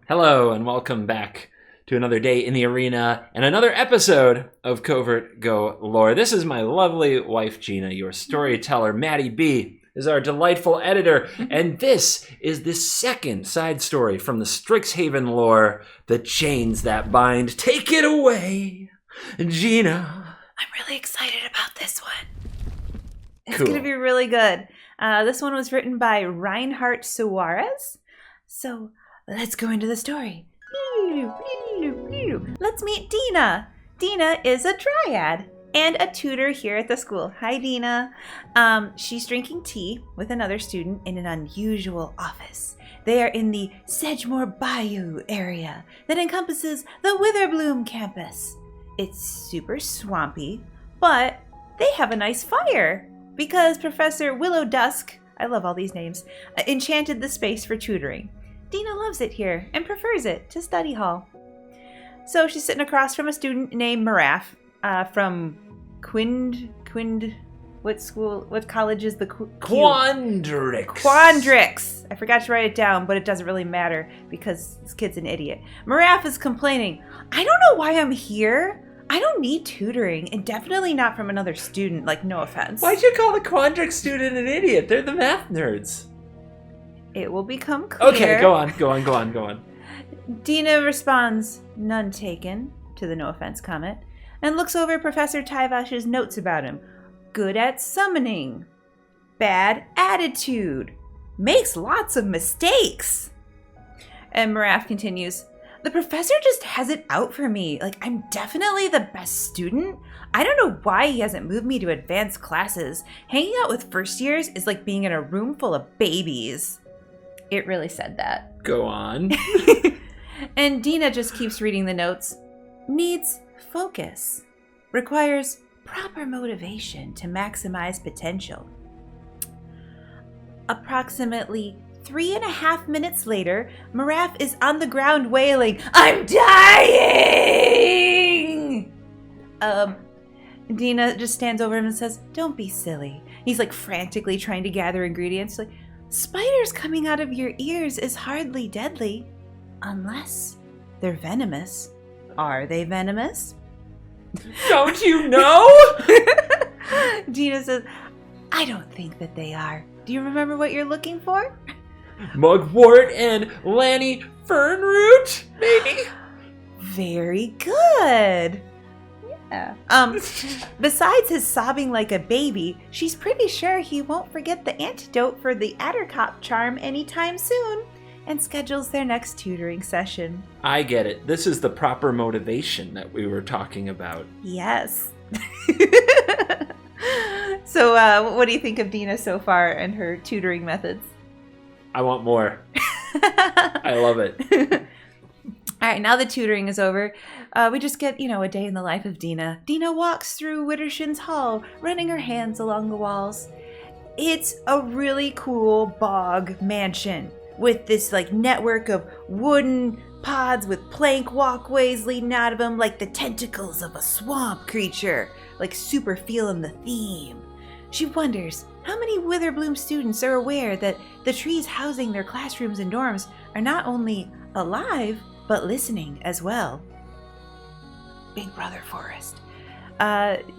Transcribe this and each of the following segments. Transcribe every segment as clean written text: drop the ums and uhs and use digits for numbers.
Hello, and welcome back to another day in the arena and another episode of Covert Go Lore. This is my lovely wife, Gina. Your storyteller, Maddie B, is our delightful editor, and this is the second side story from the Strixhaven lore, The Chains That Bind. Take it away, Gina. I'm really excited about this one. It's Cool. going to be really good. This one was written by Reinhard Suarez. So let's go into the story. Let's meet Dina. Dina is a dryad and a tutor here at the school. Hi, Dina. She's drinking tea with another student in an unusual office. They are in the Sedgemoor Bayou area that encompasses the Witherbloom campus. It's super swampy, but they have a nice fire because Professor Willow Dusk, I love all these names, enchanted the space for tutoring. Dina loves it here and prefers it to study hall. So she's sitting across from a student named Maraf from what college is the Quandrix. Quandrix. I forgot to write it down, but it doesn't really matter because this kid's an idiot. Maraf is complaining, I don't know why I'm here. I don't need tutoring, and definitely not from another student, like, no offense. Why'd you call the Quandrix student an idiot? They're the math nerds. It will become clear. Okay, go on. Dina responds, none taken, to the no offense comment, and looks over Professor Tyvash's notes about him. Good at summoning. Bad attitude. Makes lots of mistakes. And Maraf continues, the professor just has it out for me. Like, I'm definitely the best student. I don't know why he hasn't moved me to advanced classes. Hanging out with first years is like being in a room full of babies. It really said that. Go on. And Dina just keeps reading the notes. Needs focus. Requires proper motivation to maximize potential. Approximately 3.5 minutes later, Maraf is on the ground wailing, I'm dying! Dina just stands over him and says, don't be silly. He's like frantically trying to gather ingredients. Like, spiders coming out of your ears is hardly deadly. Unless they're venomous. Are they venomous? Don't you know? Dina says, I don't think that they are. Do you remember what you're looking for? Mugwort and Lanny Fernroot, maybe? Very good. Yeah. Besides his sobbing like a baby, she's pretty sure he won't forget the antidote for the Addercop charm anytime soon, and schedules their next tutoring session. I get it. This is the proper motivation that we were talking about. Yes. So, what do you think of Dina so far and her tutoring methods? I want more. I love it. All right, now the tutoring is over. We just get, a day in the life of Dina. Dina walks through Widdershin's hall, running her hands along the walls. It's a really cool bog mansion with this network of wooden pods with plank walkways leading out of them, like the tentacles of a swamp creature, super feeling the theme. She wonders how many Witherbloom students are aware that the trees housing their classrooms and dorms are not only alive, but listening as well. Big Brother Forest.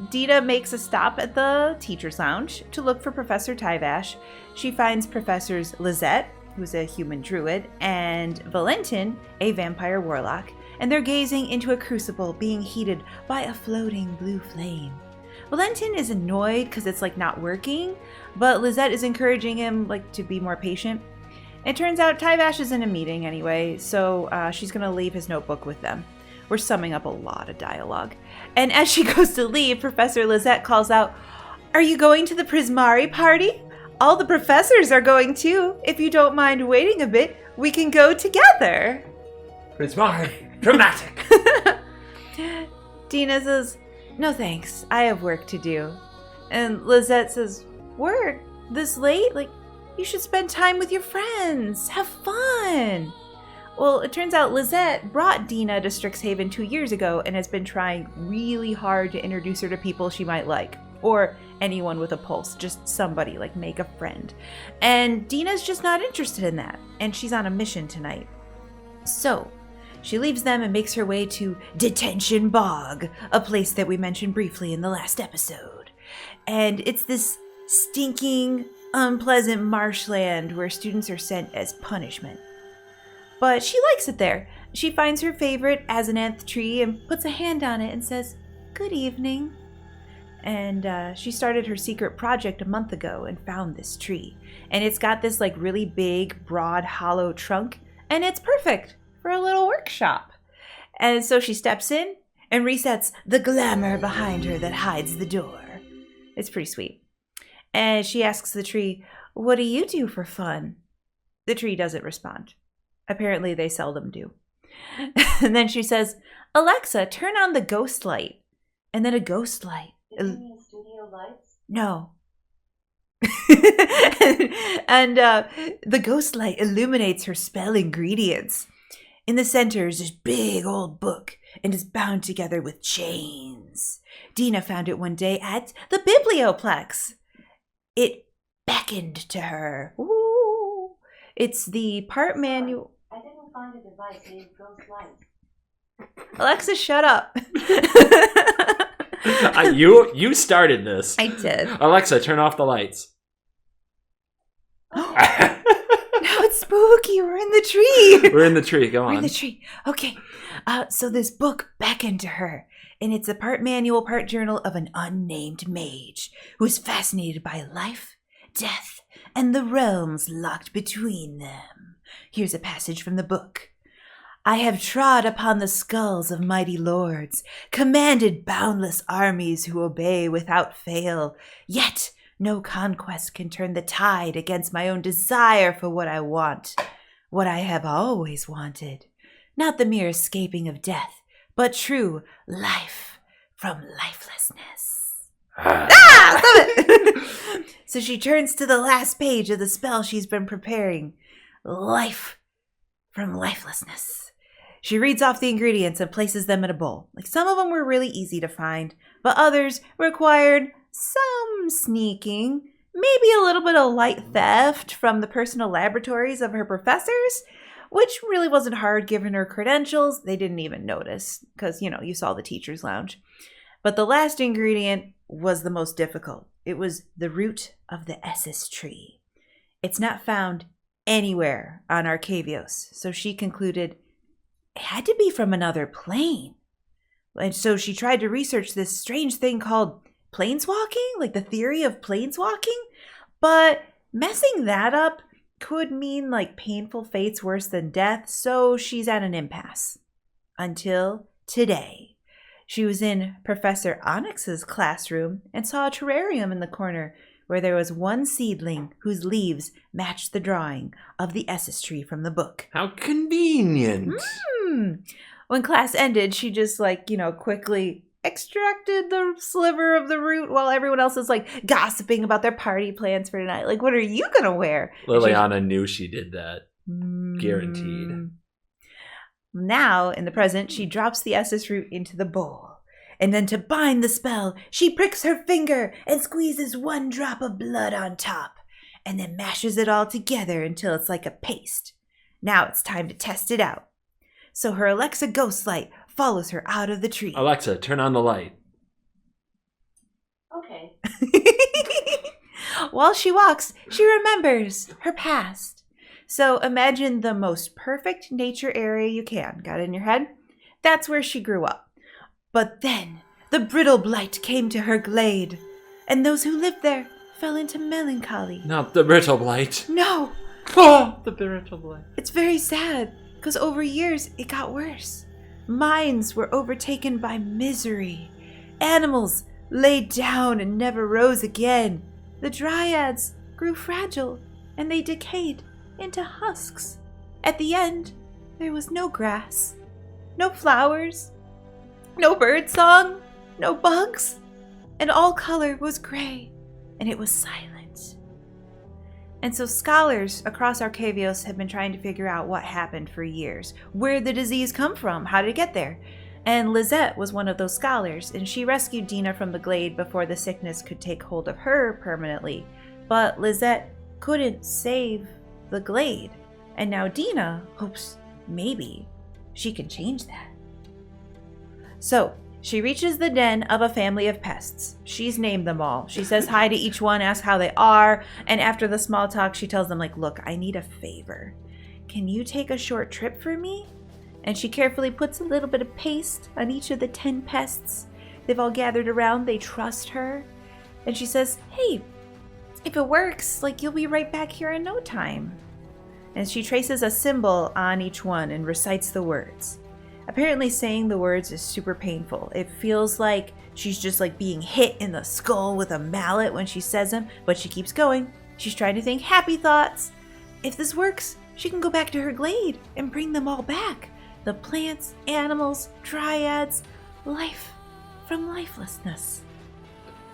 Dina makes a stop at the teacher's lounge to look for Professor Tyvash. She finds Professors Lizette, who's a human druid, and Valentin, a vampire warlock, and they're gazing into a crucible being heated by a floating blue flame. Valentin is annoyed because it's not working, but Lizette is encouraging him to be more patient. It turns out Tyvash is in a meeting anyway, so she's going to leave his notebook with them. We're summing up a lot of dialogue. And as she goes to leave, Professor Lizette calls out, are you going to the Prismari party? All the professors are going too. If you don't mind waiting a bit, we can go together. Prismari, dramatic. Dina says, no thanks, I have work to do. And Lizette says, work? This late? You should spend time with your friends. Have fun. Well, it turns out Lizette brought Dina to Strixhaven 2 years ago and has been trying really hard to introduce her to people she might like. Or anyone with a pulse, just somebody, make a friend. And Dina's just not interested in that, and she's on a mission tonight. So, she leaves them and makes her way to Detention Bog, a place that we mentioned briefly in the last episode. And it's this stinking, unpleasant marshland where students are sent as punishment. But she likes it there. She finds her favorite azaranth tree and puts a hand on it and says, "Good evening." And she started her secret project a month ago and found this tree. And it's got this like really big, broad, hollow trunk, and it's perfect for a little workshop. And so she steps in and resets the glamour behind her that hides the door. It's pretty sweet. And she asks the tree, "What do you do for fun?" The tree doesn't respond. Apparently they seldom do. And then she says, "Alexa, turn on the ghost light." And then a ghost light. Did you mean studio lights? No. and the ghost light illuminates her spell ingredients. In the center is this big old book, and is bound together with chains. Dina found it one day at the Biblioplex. It beckoned to her. Ooh. It's the part manual. I didn't find a device named ghost light. Alexa, shut up. You started this. I did. Alexa, turn off the lights. Now it's spooky. We're in the tree. We're in the tree. Go on. We're in the tree. Okay. So this book beckoned to her, and it's a part manual, part journal of an unnamed mage who is fascinated by life, death, and the realms locked between them. Here's a passage from the book. "I have trod upon the skulls of mighty lords, commanded boundless armies who obey without fail. Yet no conquest can turn the tide against my own desire for what I want, what I have always wanted. Not the mere escaping of death, but true life from lifelessness." Stop it! So she turns to the last page of the spell she's been preparing. Life from lifelessness. She reads off the ingredients and places them in a bowl. Like some of them were really easy to find, but others required some sneaking, maybe a little bit of light theft from the personal laboratories of her professors, which really wasn't hard given her credentials. They didn't even notice because, you saw the teacher's lounge. But the last ingredient was the most difficult. It was the root of the Essus tree. It's not found anywhere on Arcavios, so she concluded it had to be from another plane. And so she tried to research this strange thing called planeswalking, like the theory of planeswalking. But messing that up could mean like painful fates worse than death, so she's at an impasse. Until today. She was in Professor Onyx's classroom and saw a terrarium in the corner where there was one seedling whose leaves matched the drawing of the Essus tree from the book. How convenient. When class ended, she just quickly extracted the sliver of the root while everyone else is gossiping about their party plans for tonight. What are you going to wear? Liliana knew she did that. Guaranteed. Now, in the present, she drops the Essus root into the bowl. And then to bind the spell, she pricks her finger and squeezes one drop of blood on top. And then mashes it all together until it's like a paste. Now it's time to test it out. So her Alexa ghost light follows her out of the tree. Alexa, turn on the light. Okay. While she walks, she remembers her past. So imagine the most perfect nature area you can. Got it in your head? That's where she grew up. But then the brittle blight came to her glade, and those who lived there fell into melancholy. Not the brittle blight. No. Oh, the brittle blight. It's very sad, because over years it got worse. Minds were overtaken by misery. Animals laid down and never rose again. The dryads grew fragile, and they decayed into husks. At the end, there was no grass, no flowers, no bird song, no bugs, and all color was gray, and it was silent. And so scholars across Arcavios have been trying to figure out what happened for years. Where did the disease come from? How did it get there? And Lizette was one of those scholars, and she rescued Dina from the glade before the sickness could take hold of her permanently. But Lizette couldn't save the glade, and now Dina hopes maybe she can change that. So she reaches the den of a family of pests. She's named them all. She says hi to each one, asks how they are, and after the small talk, she tells them, like, look, I need a favor. Can you take a short trip for me? And she carefully puts a little bit of paste on each of the 10 pests. They've all gathered around. They trust her. And she says, hey, if it works, like, you'll be right back here in no time. And she traces a symbol on each one and recites the words. Apparently saying the words is super painful. It feels like she's just like being hit in the skull with a mallet when she says them, but she keeps going. She's trying to think happy thoughts. If this works, she can go back to her glade and bring them all back. The plants, animals, dryads, life from lifelessness.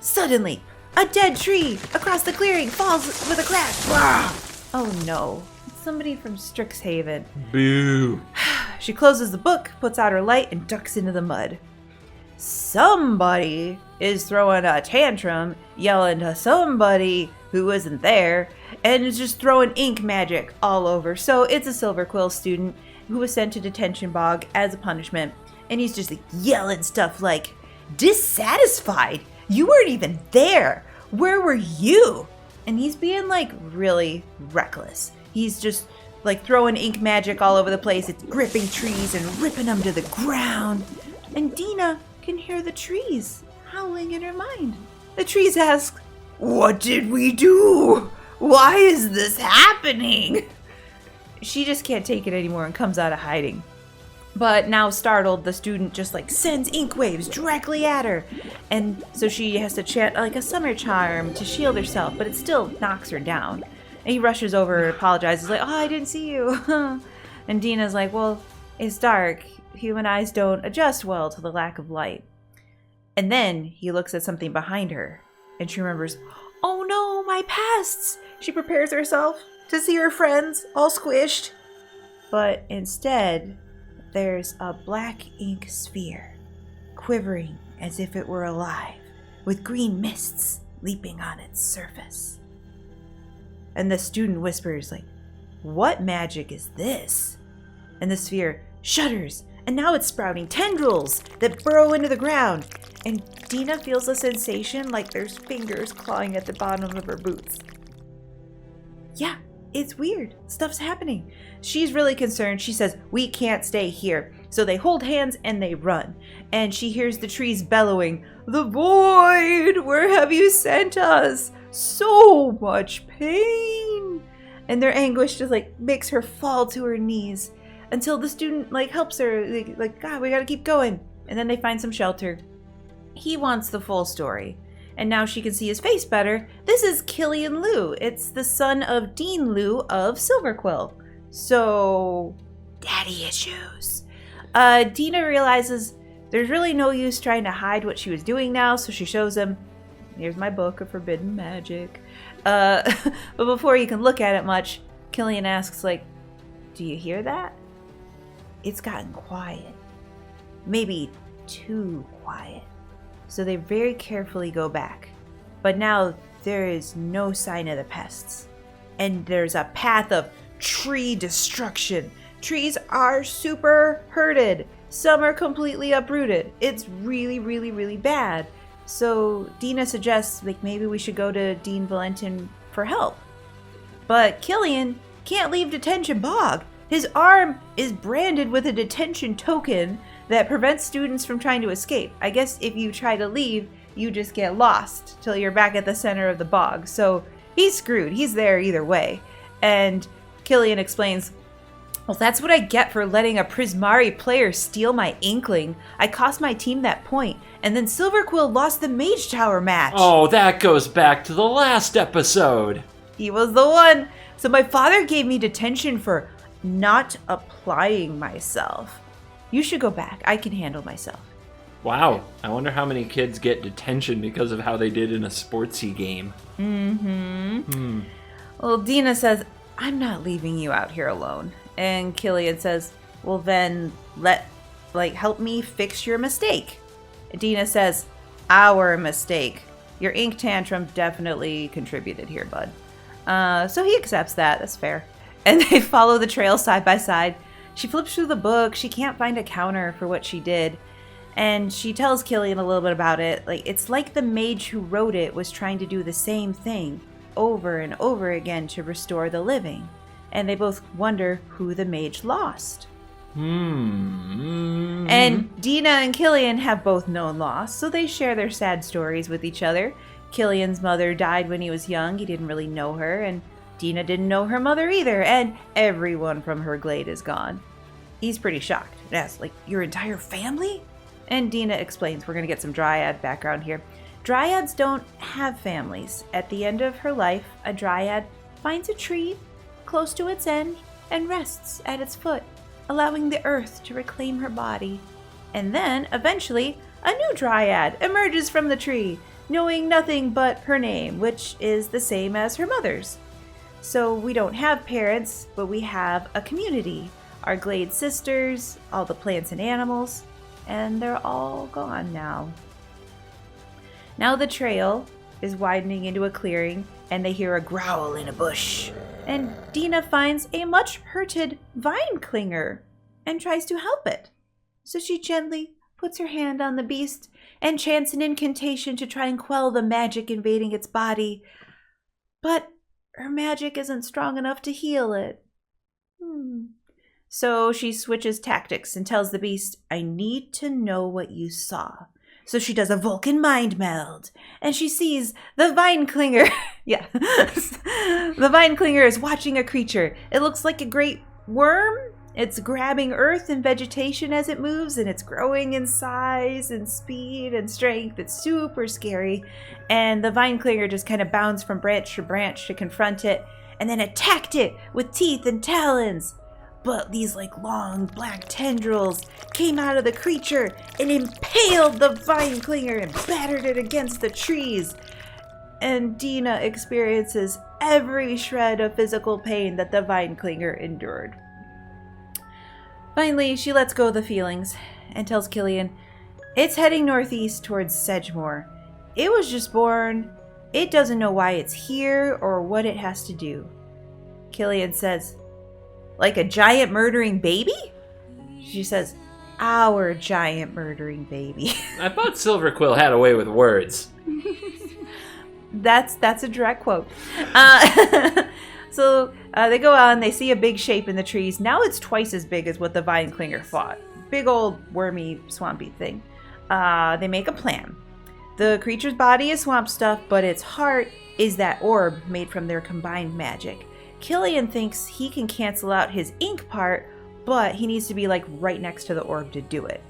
Suddenly, a dead tree across the clearing falls with a crash. Blah! Oh no, it's somebody from Strixhaven. Boo. She closes the book, puts out her light, and ducks into the mud. Somebody is throwing a tantrum, yelling to somebody who isn't there, and is just throwing ink magic all over. So it's a Silver Quill student who was sent to detention bog as a punishment, and he's just like yelling stuff like, dissatisfied? You weren't even there. Where were you? And he's being like really reckless. He's just like throwing ink magic all over the place. It's gripping trees and ripping them to the ground. And Dina can hear the trees howling in her mind. The trees ask, what did we do? Why is this happening? She just can't take it anymore and comes out of hiding. But now startled, the student just like sends ink waves directly at her. And so she has to chant like a summer charm to shield herself, but it still knocks her down. And he rushes over and apologizes, like, oh, I didn't see you. And Dina's like, well, it's dark. Human eyes don't adjust well to the lack of light. And then he looks at something behind her, and she remembers, oh no, my pests. She prepares herself to see her friends all squished. But instead, there's a black ink sphere, quivering as if it were alive, with green mists leaping on its surface. And the student whispers, like, what magic is this? And the sphere shudders, and now it's sprouting tendrils that burrow into the ground. And Dina feels a sensation like there's fingers clawing at the bottom of her boots. Yeah, it's weird. Stuff's happening. She's really concerned. She says, we can't stay here. So they hold hands and they run. And she hears the trees bellowing, the void, where have you sent us? So much pain. And their anguish just like makes her fall to her knees until the student like helps her, like, God, we gotta keep going. And then they find some shelter. He wants the full story. And now she can see his face better. This is Killian Liu. It's the son of Dean Liu of Silverquill. So, daddy issues. Dina realizes there's really no use trying to hide what she was doing now, so she shows him, here's my book of forbidden magic. But before you can look at it much, Killian asks, like, do you hear that? It's gotten quiet. Maybe too quiet. So they very carefully go back. But now there is no sign of the pests. And there's a path of tree destruction. Trees are super hurted. Some are completely uprooted. It's really, really, really bad. So Dina suggests, like, maybe we should go to Dean Valentin for help. But Killian can't leave Detention Bog. His arm is branded with a detention token that prevents students from trying to escape. I guess if you try to leave, you just get lost till you're back at the center of the bog. So he's screwed. He's there either way. And Killian explains, well, that's what I get for letting a Prismari player steal my Inkling. I cost my team that point, and then Silverquill lost the Mage Tower match. Oh, that goes back to the last episode. He was the one. So my father gave me detention for not applying myself. You should go back. I can handle myself. Wow. I wonder how many kids get detention because of how they did in a sportsy game. Mm-hmm. Well, Dina says, I'm not leaving you out here alone. And Killian says, well then, help me fix your mistake. Dina says, our mistake. Your ink tantrum definitely contributed here, bud. So he accepts that. That's fair. And they follow the trail side by side. She flips through the book. She can't find a counter for what she did. And she tells Killian a little bit about it. Like, it's like the mage who wrote it was trying to do the same thing over and over again to restore the living. And they both wonder who the mage lost. And Dina and Killian have both known loss, so they share their sad stories with each other. Killian's mother died when he was young. He didn't really know her, and Dina didn't know her mother either, and everyone from her glade is gone. He's pretty shocked and asks, like, your entire family? And Dina explains, we're going to get some dryad background here. Dryads don't have families. At the end of her life, a dryad finds a tree close to its end and rests at its foot, allowing the earth to reclaim her body. And then, eventually, a new dryad emerges from the tree, knowing nothing but her name, which is the same as her mother's. So we don't have parents, but we have a community. Our glade sisters, all the plants and animals, and they're all gone now. Now the trail is widening into a clearing, and they hear a growl in a bush. And Dina finds a much hurted vine clinger and tries to help it. So she gently puts her hand on the beast and chants an incantation to try and quell the magic invading its body. But her magic isn't strong enough to heal it. So she switches tactics and tells the beast, I need to know what you saw. So she does a Vulcan mind meld, and she sees the vine clinger. Yeah. The vine clinger is watching a creature. It looks like a great worm. It's grabbing earth and vegetation as it moves, and it's growing in size and speed and strength. It's super scary. And the vine clinger just kind of bounced from branch to branch to confront it, and then attacked it with teeth and talons. But these long black tendrils came out of the creature and impaled the vine clinger and battered it against the trees. And Dina experiences every shred of physical pain that the vine clinger endured. Finally, she lets go of the feelings and tells Killian, it's heading northeast towards Sedgemoor. It was just born. It doesn't know why it's here or what it has to do. Killian says, like a giant murdering baby? She says, our giant murdering baby. I thought Silverquill had a way with words. That's a direct quote. So they go on, they see a big shape in the trees. Now it's twice as big as what the vine clinger fought. Big old wormy, swampy thing. They make a plan. The creature's body is swamp stuff, but its heart is that orb made from their combined magic. Killian thinks he can cancel out his ink part, but he needs to be right next to the orb to do it.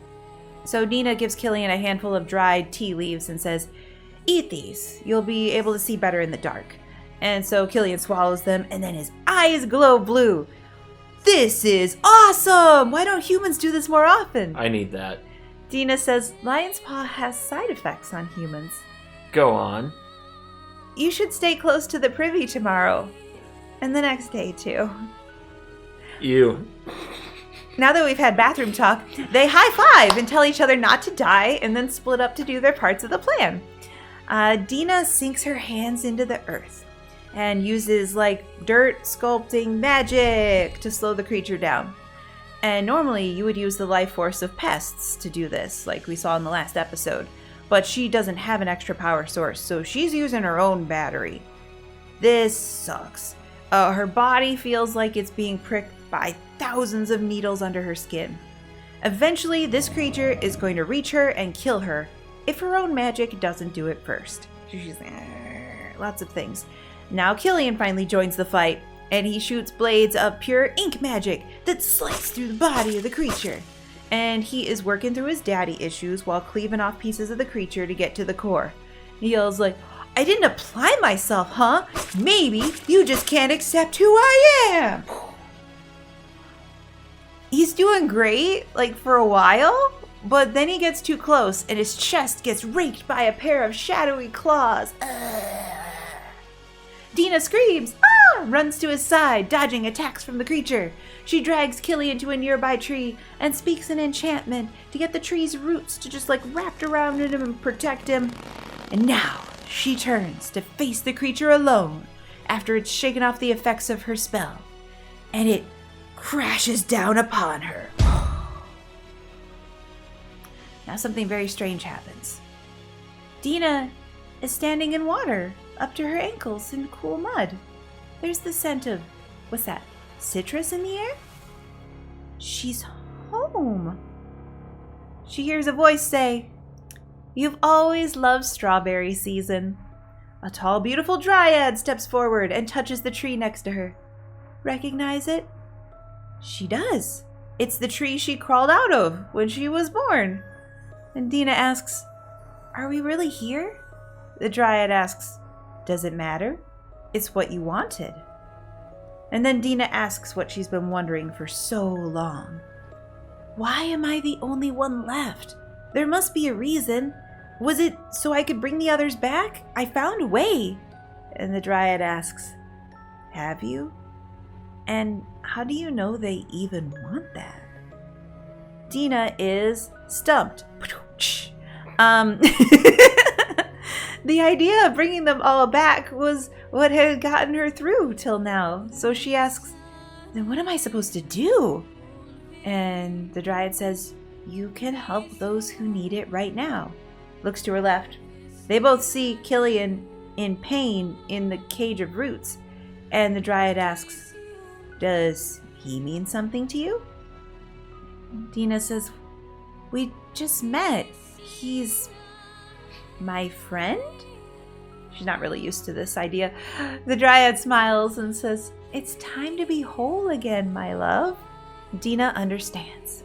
So Dina gives Killian a handful of dried tea leaves and says, eat these. You'll be able to see better in the dark. And so Killian swallows them, and then his eyes glow blue. This is awesome! Why don't humans do this more often? I need that. Dina says lion's paw has side effects on humans. Go on. You should stay close to the privy tomorrow. And the next day, too. You. Now that we've had bathroom talk, they high-five and tell each other not to die and then split up to do their parts of the plan. Dina sinks her hands into the earth and uses, dirt sculpting magic to slow the creature down. And normally, you would use the life force of pests to do this, like we saw in the last episode. But she doesn't have an extra power source, so she's using her own battery. This sucks. Her body feels like it's being pricked by thousands of needles under her skin. Eventually, this creature is going to reach her and kill her if her own magic doesn't do it first. She's lots of things. Now Killian finally joins the fight, and he shoots blades of pure ink magic that slice through the body of the creature. And he is working through his daddy issues while cleaving off pieces of the creature to get to the core. He yells I didn't apply myself, huh? Maybe you just can't accept who I am. He's doing great, for a while, but then he gets too close and his chest gets raked by a pair of shadowy claws. Dina screams, runs to his side, dodging attacks from the creature. She drags Killian to a nearby tree and speaks an enchantment to get the tree's roots to just wrapped around him and protect him. And now she turns to face the creature alone after it's shaken off the effects of her spell. And it crashes down upon her. Now something very strange happens. Dina is standing in water up to her ankles in cool mud. There's the scent of, what's that, citrus in the air? She's home. She hears a voice say, "You've always loved strawberry season." A tall, beautiful dryad steps forward and touches the tree next to her. Recognize it? She does. It's the tree she crawled out of when she was born. And Dina asks, "Are we really here?" The dryad asks, "Does it matter? It's what you wanted." And then Dina asks what she's been wondering for so long. Why am I the only one left? There must be a reason. Was it so I could bring the others back? I found a way. And the dryad asks, "Have you? And how do you know they even want that?" Dina is stumped. The idea of bringing them all back was what had gotten her through till now. So she asks, "Then what am I supposed to do?" And the dryad says, "You can help those who need it right now." Looks to her left. They both see Killian in pain in the cage of roots. And the dryad asks, "Does he mean something to you?" Dina says, "We just met. He's my friend?" She's not really used to this idea. The dryad smiles and says, "It's time to be whole again, my love." Dina understands.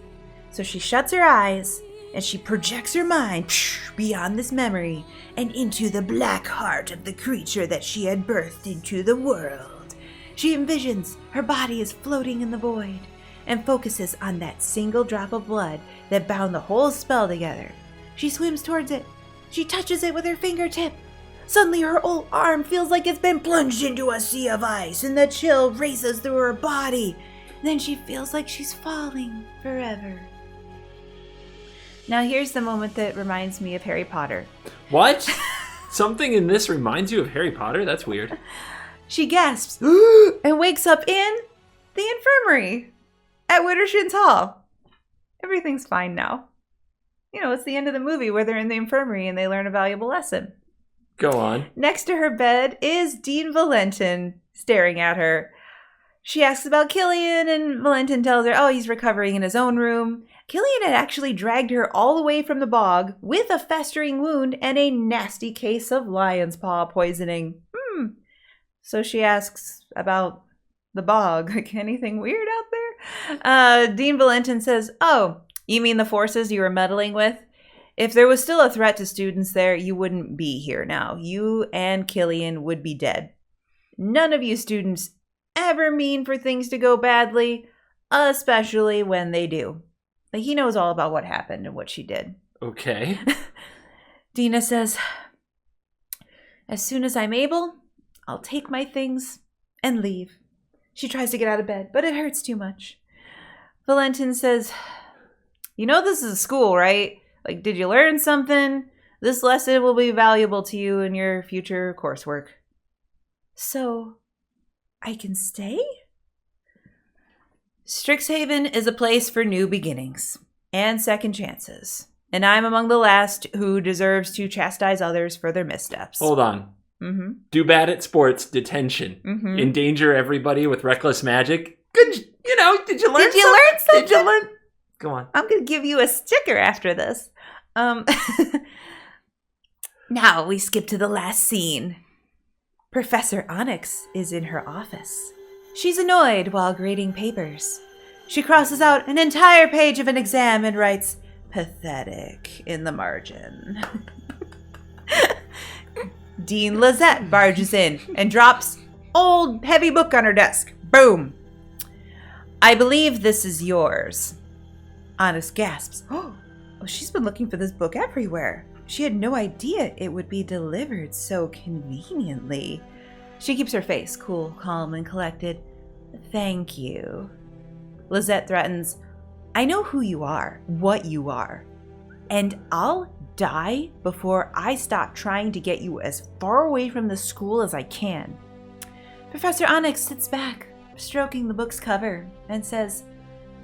So she shuts her eyes and she projects her mind beyond this memory and into the black heart of the creature that she had birthed into the world. She envisions her body is floating in the void and focuses on that single drop of blood that bound the whole spell together. She swims towards it. She touches it with her fingertip. Suddenly her whole arm feels like it's been plunged into a sea of ice and the chill races through her body. Then she feels like she's falling forever. Now here's the moment that reminds me of Harry Potter. What? Something in this reminds you of Harry Potter? That's weird. She gasps and wakes up in the infirmary at Widdershins Hall. Everything's fine now. You know, it's the end of the movie where they're in the infirmary and they learn a valuable lesson. Go on. Next to her bed is Dean Valentin staring at her. She asks about Killian, and Valentin tells her, oh, he's recovering in his own room. Killian had actually dragged her all the way from the bog with a festering wound and a nasty case of lion's paw poisoning. So she asks about the bog. Like, anything weird out there? Dean Valentin says, oh, you mean the forces you were meddling with? If there was still a threat to students there, you wouldn't be here now. You and Killian would be dead. None of you students ever mean for things to go badly, especially when they do. Like, he knows all about what happened and what she did. Okay. Dina says, as soon as I'm able, I'll take my things and leave. She tries to get out of bed, but it hurts too much. Valentin says, you know this is a school, right? Like, did you learn something? This lesson will be valuable to you in your future coursework. So, I can stay? Strixhaven is a place for new beginnings and second chances. And I'm among the last who deserves to chastise others for their missteps. Hold on. Mm-hmm. Do bad at sports, detention. Mm-hmm. Endanger everybody with reckless magic. Good, did you learn Did you learn something? Did you learn? Go on. I'm going to give you a sticker after this. Now we skip to the last scene. Professor Onyx is in her office. She's annoyed while grading papers. She crosses out an entire page of an exam and writes, pathetic, in the margin. Dean Lizette barges in and drops old heavy book on her desk. Boom. I believe this is yours. Onyx gasps. Oh, she's been looking for this book everywhere. She had no idea it would be delivered so conveniently. She keeps her face cool, calm, and collected. Thank you. Lizette threatens, I know who you are, what you are, and I'll die before I stop trying to get you as far away from the school as I can. Professor Onyx sits back, stroking the book's cover, and says,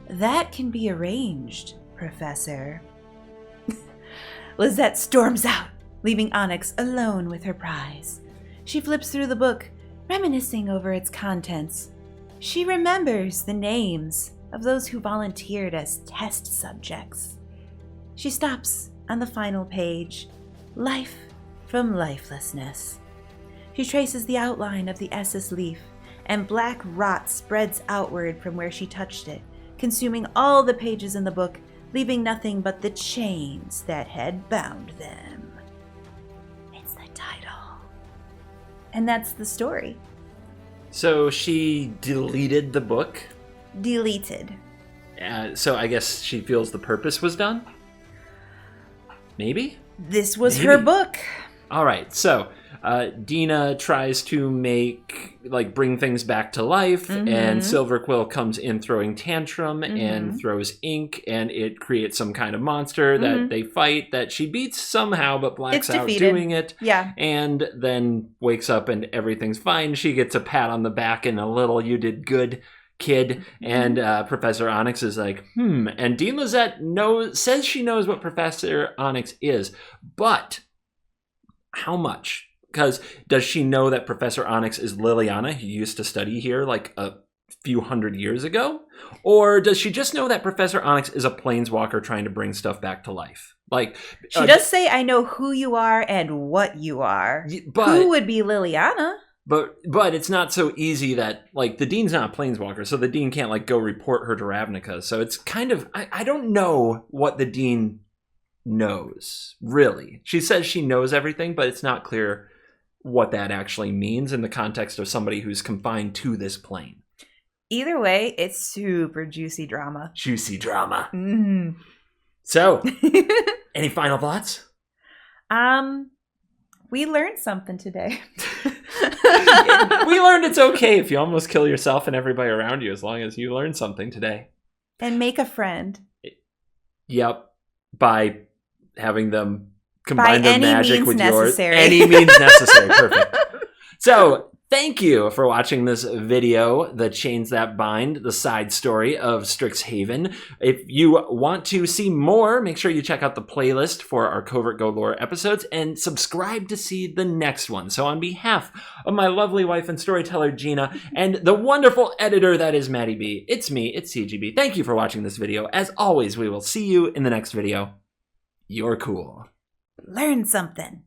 "That can be arranged, Professor." Lizette storms out, leaving Onyx alone with her prize. She flips through the book, reminiscing over its contents. She remembers the names of those who volunteered as test subjects. She stops on the final page, Life from Lifelessness. She traces the outline of the Essus leaf, and black rot spreads outward from where she touched it, consuming all the pages in the book, leaving nothing but the chains that had bound them. It's the title. And that's the story. So she deleted the book? Deleted. So I guess she feels the purpose was done? Maybe? This was her book. All right, so Dina tries to bring things back to life, and Silverquill comes in throwing tantrum and throws ink, and it creates some kind of monster that they fight that she beats somehow, but blacks out doing it. Yeah. And then wakes up and everything's fine. She gets a pat on the back and a little "you did good, kid," and Professor Onyx is like, and Dean Lizette says she knows what Professor Onyx is, but how much? Because does she know that Professor Onyx is Liliana, who used to study here like a few hundred years ago? Or does she just know that Professor Onyx is a planeswalker trying to bring stuff back to life? Like, she does say, "I know who you are and what you are." But who would be Liliana? But it's not so easy that, like, the Dean's not a planeswalker, so the Dean can't, like, go report her to Ravnica. So it's kind of, I don't know what the Dean knows, really. She says she knows everything, but it's not clear what that actually means in the context of somebody who's confined to this plane. Either way, it's super juicy drama. Juicy drama. So, any final thoughts? We learned something today. We learned it's okay if you almost kill yourself and everybody around you, as long as you learn something today. And make a friend. Yep. By having them combine their magic with necessary. yours. Any means necessary. Perfect. So, thank you for watching this video, The Chains That Bind, the side story of Strixhaven. If you want to see more, make sure you check out the playlist for our Covert Go Lore episodes and subscribe to see the next one. So on behalf of my lovely wife and storyteller, Gina, and the wonderful editor that is Maddie B, it's me, it's CGB. Thank you for watching this video. As always, we will see you in the next video. You're cool. Learn something.